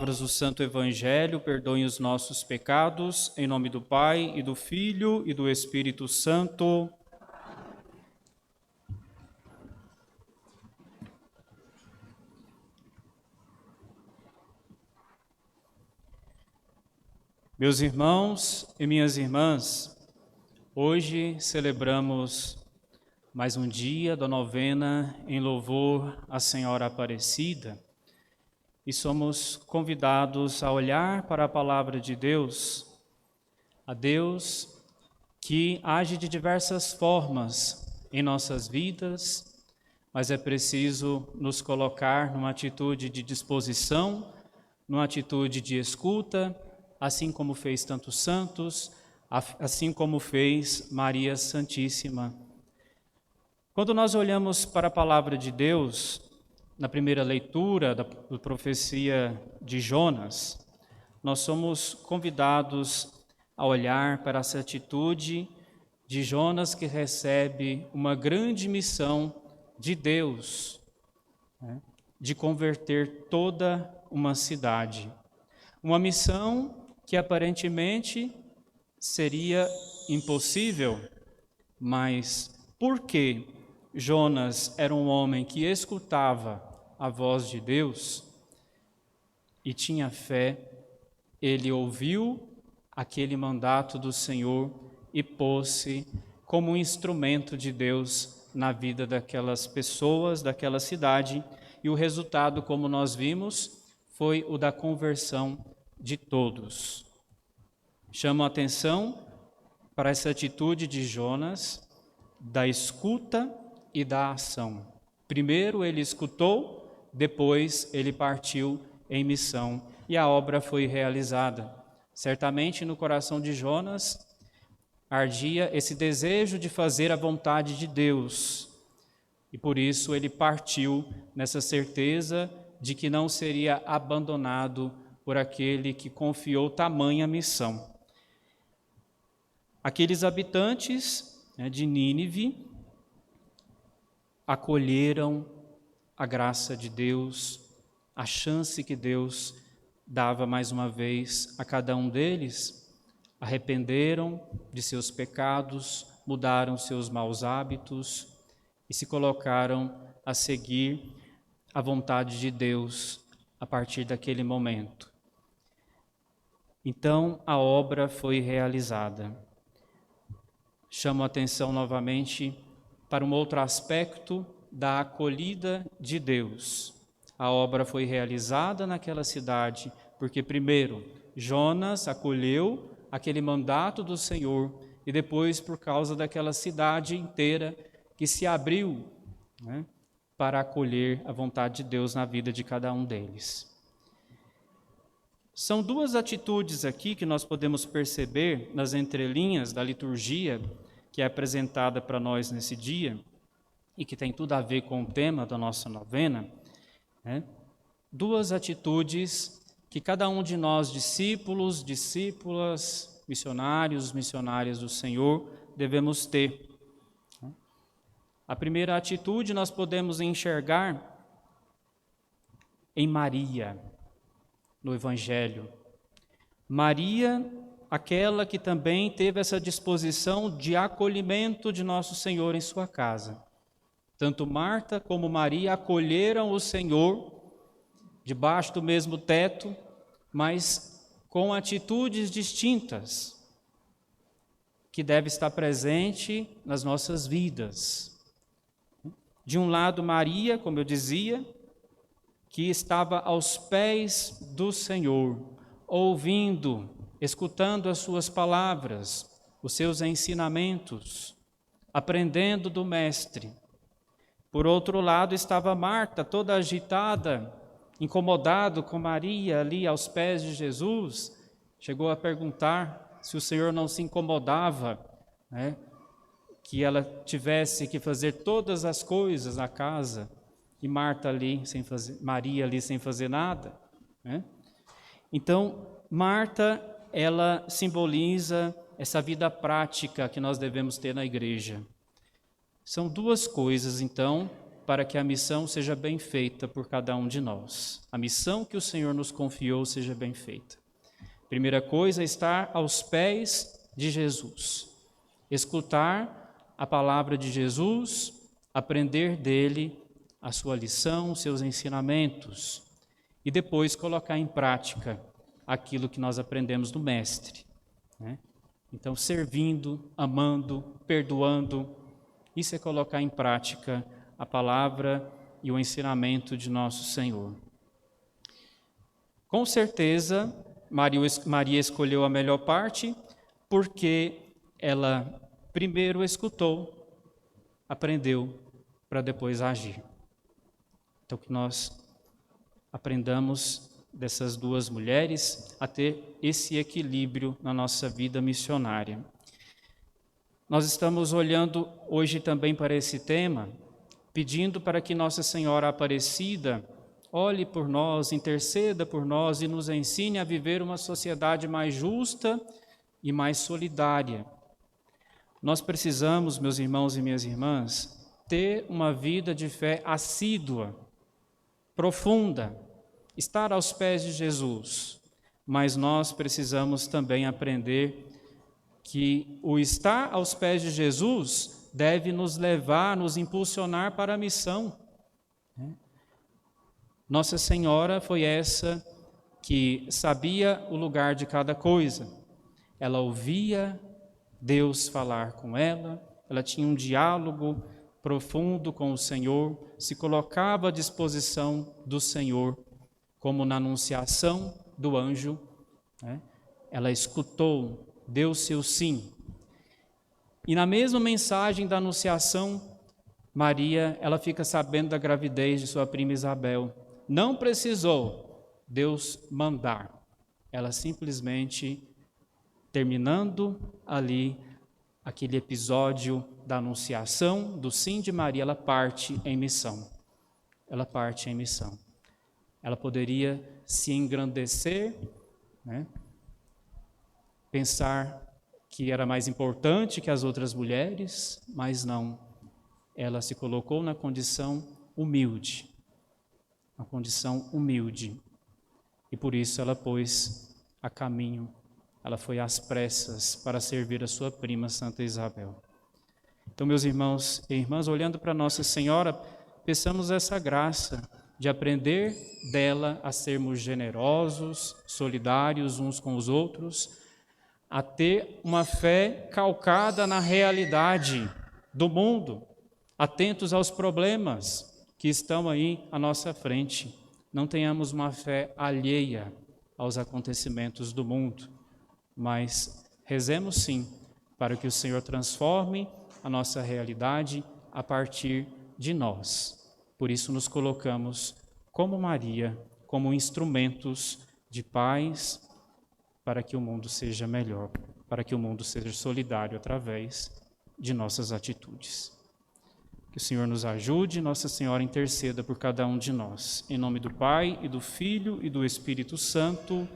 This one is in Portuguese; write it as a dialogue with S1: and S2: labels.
S1: palavras do Santo Evangelho perdoem os nossos pecados, em nome do Pai, e do Filho, e do Espírito Santo. Meus irmãos e minhas irmãs, hoje celebramos mais um dia da novena em louvor à Senhora Aparecida e somos convidados a olhar para a palavra de Deus, a Deus que age de diversas formas em nossas vidas, mas é preciso nos colocar numa atitude de disposição, numa atitude de escuta, assim como fez tantos santos, assim como fez Maria Santíssima. Quando nós olhamos para a palavra de Deus, na primeira leitura da profecia de Jonas, nós somos convidados a olhar para essa atitude de Jonas, que recebe uma grande missão de Deus, de converter toda uma cidade. Uma missão que aparentemente seria impossível, mas porque Jonas era um homem que escutava a voz de Deus e tinha fé, ele ouviu aquele mandato do Senhor e pôs-se como um instrumento de Deus na vida daquelas pessoas, daquela cidade, e o resultado, como nós vimos, foi o da conversão de todos. Chamo a atenção para essa atitude de Jonas, da escuta e da ação. Primeiro ele escutou, depois ele partiu em missão e a obra foi realizada. Certamente no coração de Jonas ardia esse desejo de fazer a vontade de Deus e por isso ele partiu nessa certeza de que não seria abandonado por aquele que confiou tamanha missão. Aqueles habitantes de Nínive acolheram a graça de Deus, a chance que Deus dava mais uma vez a cada um deles, arrependeram de seus pecados, mudaram seus maus hábitos e se colocaram a seguir a vontade de Deus a partir daquele momento. Então a obra foi realizada. Chamo a atenção novamente para um outro aspecto da acolhida de Deus. A obra foi realizada naquela cidade porque, primeiro, Jonas acolheu aquele mandato do Senhor e depois, por causa daquela cidade inteira que se abriu, para acolher a vontade de Deus na vida de cada um deles. São duas atitudes aqui que nós podemos perceber nas entrelinhas da liturgia que é apresentada para nós nesse dia e que tem tudo a ver com o tema da nossa novena, duas atitudes que cada um de nós, discípulos, discípulas, missionários, missionárias do Senhor, devemos ter. A primeira atitude nós podemos enxergar em Maria, no Evangelho. Maria, aquela que também teve essa disposição de acolhimento de nosso Senhor em sua casa. Tanto Marta como Maria acolheram o Senhor debaixo do mesmo teto, mas com atitudes distintas, que deve estar presente nas nossas vidas. De um lado, Maria, como eu dizia, que estava aos pés do Senhor, ouvindo, escutando as suas palavras, os seus ensinamentos, aprendendo do Mestre. Por outro lado, estava Marta, toda agitada, incomodado com Maria ali aos pés de Jesus, chegou a perguntar se o Senhor não se incomodava, que ela tivesse que fazer todas as coisas na casa e Maria ali sem fazer nada. Então, Marta, ela simboliza essa vida prática que nós devemos ter na igreja. São duas coisas, então, para que a missão seja bem feita por cada um de nós. A missão que o Senhor nos confiou seja bem feita. Primeira coisa é estar aos pés de Jesus. Escutar a palavra de Jesus, aprender dele a sua lição, os seus ensinamentos, e depois colocar em prática aquilo que nós aprendemos do Mestre, né? Então, servindo, amando, perdoando, isso é colocar em prática a palavra e o ensinamento de nosso Senhor. Com certeza, Maria escolheu a melhor parte, porque ela primeiro escutou, aprendeu, para depois agir. Então, que nós aprendamos dessas duas mulheres a ter esse equilíbrio na nossa vida missionária. Nós estamos olhando hoje também para esse tema, pedindo para que Nossa Senhora Aparecida olhe por nós, interceda por nós e nos ensine a viver uma sociedade mais justa e mais solidária. Nós precisamos, meus irmãos e minhas irmãs, ter uma vida de fé assídua, profunda, estar aos pés de Jesus, mas nós precisamos também aprender que o estar aos pés de Jesus deve nos levar, nos impulsionar para a missão. Nossa Senhora foi essa que sabia o lugar de cada coisa. Ela ouvia Deus falar com ela, ela tinha um diálogo profundo com o Senhor, se colocava à disposição do Senhor, como na anunciação do anjo, né? Ela escutou, deu seu sim. E na mesma mensagem da anunciação, Maria, ela fica sabendo da gravidez de sua prima Isabel. Não precisou Deus mandar. Ela simplesmente, terminando ali aquele episódio da anunciação, do sim de Maria, ela parte em missão. Ela parte em missão. Ela poderia se engrandecer, né? Pensar que era mais importante que as outras mulheres, mas não. Ela se colocou na condição humilde. Uma condição humilde. E por isso ela pôs a caminho. Ela foi às pressas para servir a sua prima Santa Isabel. Então, meus irmãos e irmãs, olhando para Nossa Senhora, peçamos essa graça de aprender dela a sermos generosos, solidários uns com os outros, a ter uma fé calcada na realidade do mundo, atentos aos problemas que estão aí à nossa frente. Não tenhamos uma fé alheia aos acontecimentos do mundo, mas rezemos sim para que o Senhor transforme a nossa realidade a partir de nós. Por isso nos colocamos como Maria, como instrumentos de paz, para que o mundo seja melhor, para que o mundo seja solidário através de nossas atitudes. Que o Senhor nos ajude, Nossa Senhora interceda por cada um de nós. Em nome do Pai, e do Filho, e do Espírito Santo.